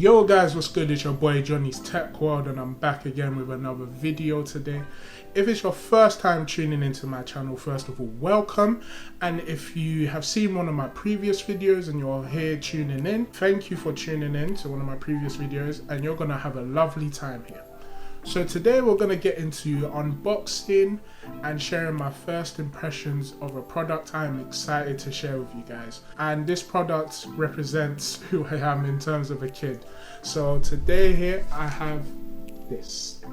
Yo guys, what's good? It's your boy Johnny's Tech World and I'm back again with another video today. If it's your first time tuning into my channel, first of all, welcome. And if you have seen one of my previous videos and you're here tuning in, thank you for tuning in to one of my previous videos and you're gonna have a lovely time here. So today we're going to get into unboxing and sharing my first impressions of a product I'm excited to share with you guys. And this product represents who I am in terms of a kid. So today here I have this.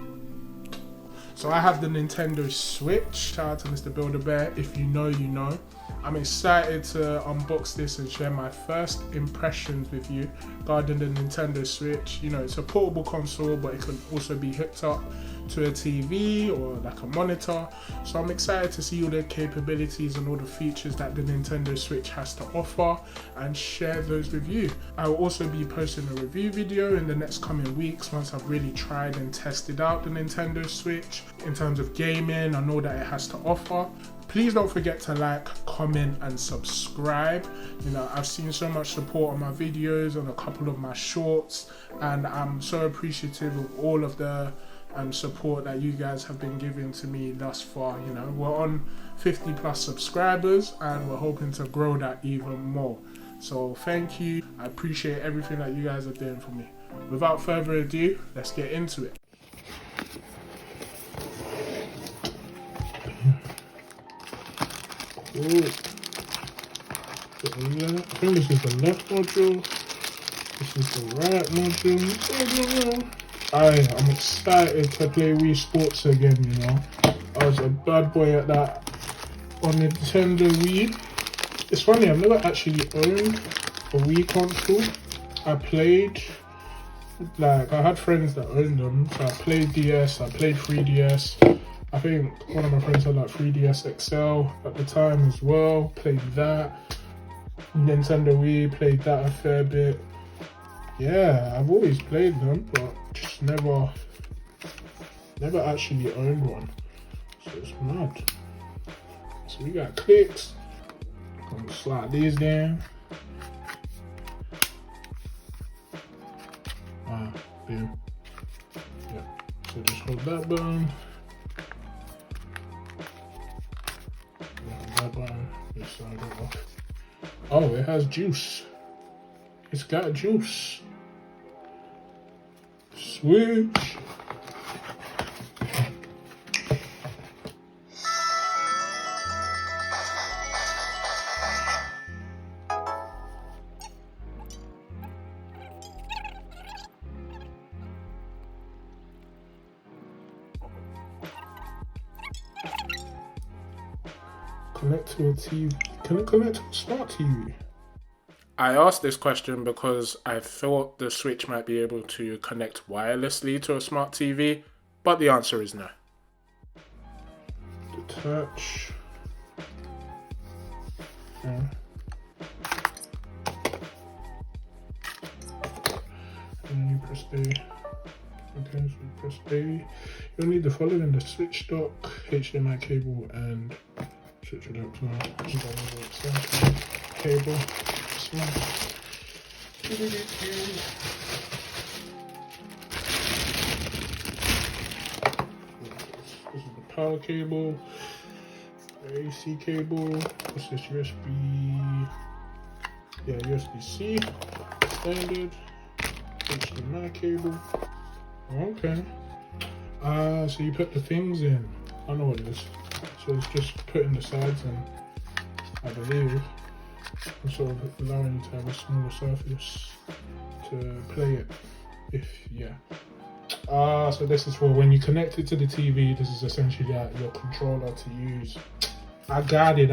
So I have the Nintendo Switch. Shout out to Mr. Build-A-Bear. If you know, you know. I'm excited to unbox this and share my first impressions with you regarding the Nintendo Switch. You know, it's a portable console, but it can also be hooked up to a TV or like a monitor. So I'm excited to see all the capabilities and all the features that the Nintendo Switch has to offer and share those with you. I will also be posting a review video in the next coming weeks once I've really tried and tested out the Nintendo Switch in terms of gaming and all that it has to offer. Please don't forget to like, comment and subscribe. You know, I've seen so much support on my videos, on a couple of my shorts, and I'm so appreciative of all of the support that you guys have been giving to me thus far. You know, we're on 50 plus subscribers and we're hoping to grow that even more. So thank you. I appreciate everything that you guys are doing for me. Without further ado, let's get into it. I think this is the left module, this is the right module. I'm excited to play Wii Sports again, you know. I was a bad boy at that on Nintendo Wii. It's funny, I've never actually owned a Wii console. I played, like, I had friends that owned them, so I played DS, I played 3DS. I think one of my friends had like 3DS XL at the time as well. Played that. Nintendo Wii, played that a fair bit. Yeah, I've always played them, but just never actually owned one. So it's mad. So we got clicks. I'm gonna slide these down. Boom. Yeah. So just hold that button. Oh, it has juice. It's got juice. Switch. Connect to a TV. Can it connect to a smart TV? I asked this question because I thought the Switch might be able to connect wirelessly to a smart TV, but the answer is no. Detach. Yeah. And you press A. Okay, so you press A. You'll need the following: the switch dock, HDMI cable, and switch adapter, extension cable. This is the power cable, the AC cable. What's this? USB? Yeah, USB-C, standard. HDMI cable. Okay. So you put the things in. I know what it is. So it's just put in the sides, and I believe I'm sort of allowing you to have a smaller surface to play it. So this is for when you connect it to the TV. This is essentially your controller to use. I got it.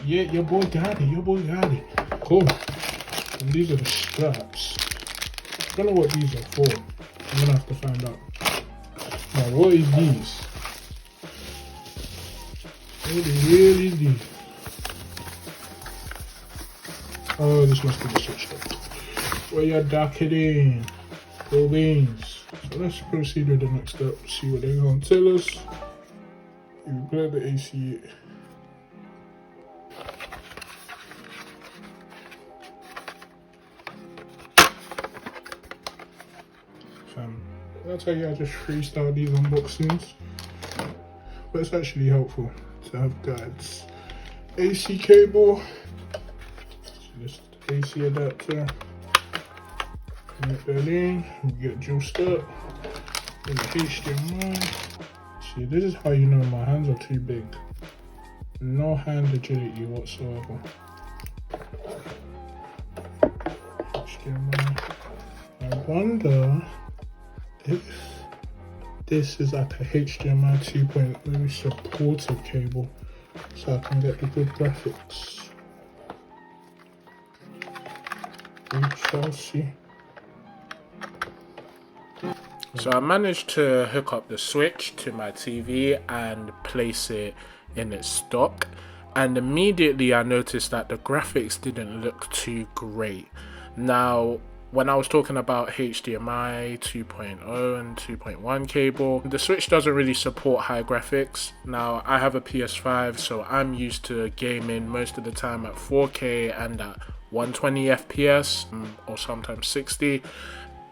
Yeah, your boy got it. Cool. And these are the straps. I don't know what these are for. I'm gonna have to find out. Now, what is these? What really is these? Oh, this must be the switch dock. Where you're docketing. Cool beans. So let's proceed with the next step. See what they're gonna tell us. You plug the AC. I'll tell you, I just freestyle these unboxings, but it's actually helpful to have guides. AC cable, just AC adapter, connect that in, we get juiced up, then the HDMI. See, this is how you know my hands are too big. No hand agility whatsoever. HDMI. I wonder if this is like a HDMI 2.0 supportive cable, so I can get the good graphics. We shall see. So I managed to hook up the switch to my TV and place it in its dock, and immediately I noticed that the graphics didn't look too great. Now, when I was talking about HDMI 2.0 and 2.1 cable, the Switch doesn't really support high graphics. Now, I have a PS5, so I'm used to gaming most of the time at 4K and at 120 FPS, or sometimes 60.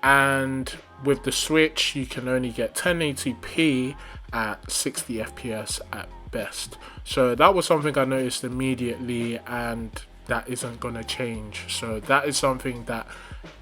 And with the Switch, you can only get 1080p at 60 FPS at best. So that was something I noticed immediately, and that isn't going to change. So that is something that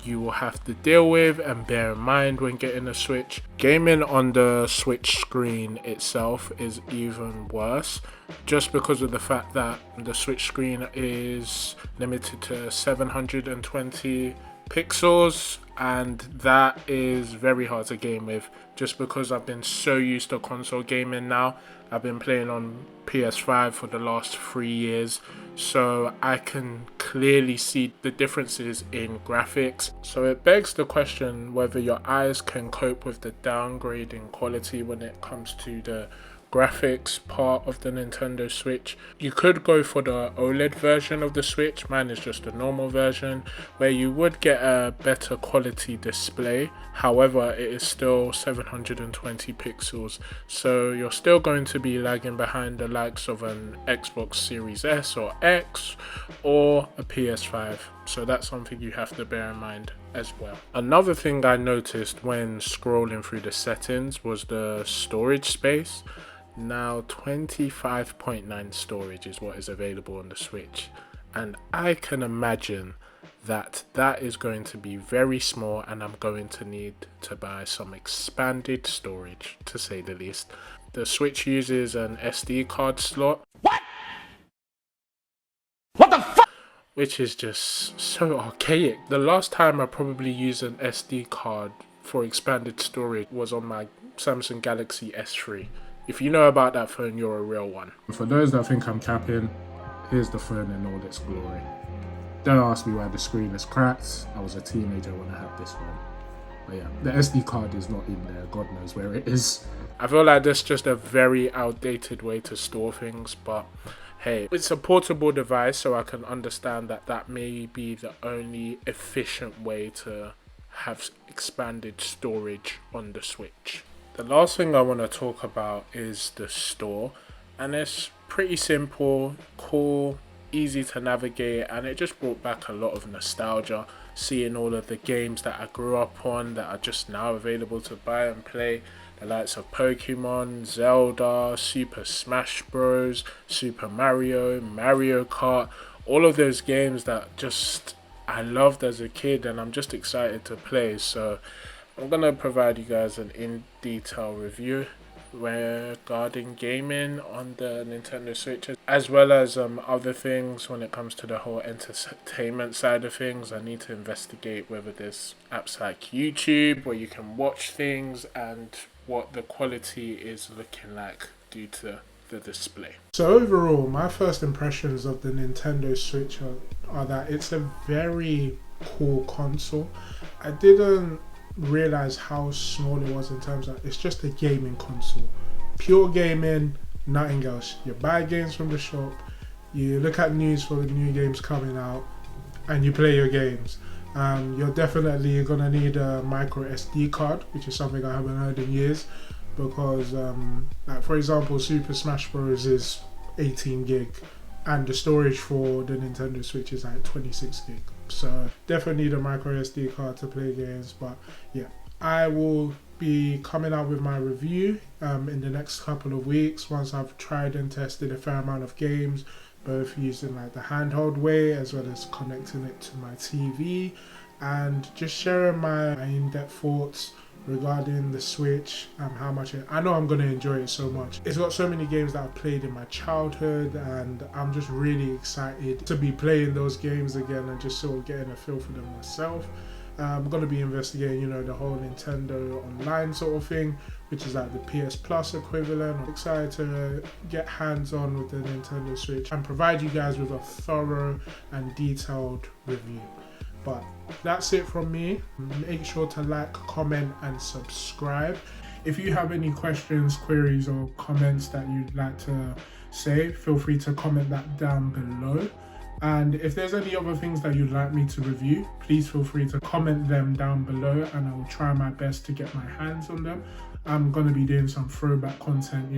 you will have to deal with and bear in mind when getting a Switch. Gaming on the Switch screen itself is even worse, just because of the fact that the Switch screen is limited to 720 pixels, and that is very hard to game with, just because I've been so used to console gaming now. I've been playing on PS5 for the last 3 years, so I can clearly see the differences in graphics. So it begs the question whether your eyes can cope with the downgrading quality when it comes to the graphics part of the Nintendo Switch. You could go for the OLED version of the Switch. Mine is just a normal version, where you would get a better quality display. However, it is still 720 pixels, so you're still going to be lagging behind the likes of an Xbox Series S or X or a PS5. So that's something you have to bear in mind as well. Another thing I noticed when scrolling through the settings was the storage space. Now 25.9 storage is what is available on the Switch, and I can imagine that that is going to be very small, and I'm going to need to buy some expanded storage, to say the least. The Switch uses an SD card slot. What the fuck? Which is just so archaic. The last time I probably used an SD card for expanded storage was on my Samsung Galaxy S3. If you know about that phone, you're a real one. For those that think I'm capping, here's the phone in all its glory. Don't ask me why the screen is cracked. I was a teenager when I had this phone. But yeah, the SD card is not in there. God knows where it is. I feel like that's just a very outdated way to store things, but hey, it's a portable device, so I can understand that that may be the only efficient way to have expanded storage on the Switch. The last thing I want to talk about is the store, and it's pretty simple, cool, easy to navigate, and it just brought back a lot of nostalgia, seeing all of the games that I grew up on that are just now available to buy and play. The likes of Pokemon, Zelda, Super Smash Bros, Super Mario, Mario Kart, all of those games that just I loved as a kid, and I'm just excited to play. So I'm going to provide you guys an in-detail review regarding gaming on the Nintendo Switch, as well as other things when it comes to the whole entertainment side of things. I need to investigate whether there's apps like YouTube where you can watch things and what the quality is looking like due to the display. So overall, my first impressions of the Nintendo Switch are that it's a very cool console. I didn't realize how small it was in terms of it's just a gaming console, pure gaming, nothing else. You buy games from the shop, you look at news for the new games coming out, and you play your games. You're definitely gonna need a MicroSD card, which is something I haven't heard in years, because like for example, Super Smash Bros is 18 gig and the storage for the Nintendo Switch is like 26 gig. So definitely need a micro SD card to play games. But yeah, I will be coming out with my review in the next couple of weeks once I've tried and tested a fair amount of games, both using like the handheld way as well as connecting it to my TV, and just sharing my in-depth thoughts regarding the Switch and how much I know I'm going to enjoy it so much. It's got so many games that I've played in my childhood, and I'm just really excited to be playing those games again and just sort of getting a feel for them myself. I'm going to be investigating, the whole Nintendo Online sort of thing, which is like the PS Plus equivalent. I'm excited to get hands-on with the Nintendo Switch and provide you guys with a thorough and detailed review. But that's it from me. Make sure to like, comment and subscribe. If you have any questions, queries or comments that you'd like to say, feel free to comment that down below. And if there's any other things that you'd like me to review, please feel free to comment them down below and I will try my best to get my hands on them. I'm going to be doing some throwback content,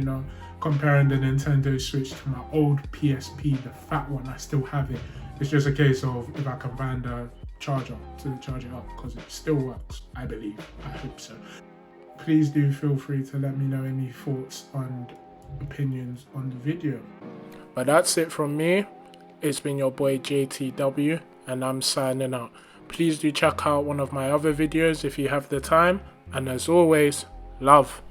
comparing the Nintendo Switch to my old PSP, the fat one. I still have it. It's just a case of if I can find a charger to charge it up, because it still works, I believe. I hope so. Please do feel free to let me know any thoughts and opinions on the video. But that's it from me. It's been your boy JTW and I'm signing out. Please do check out one of my other videos if you have the time, and as always, love.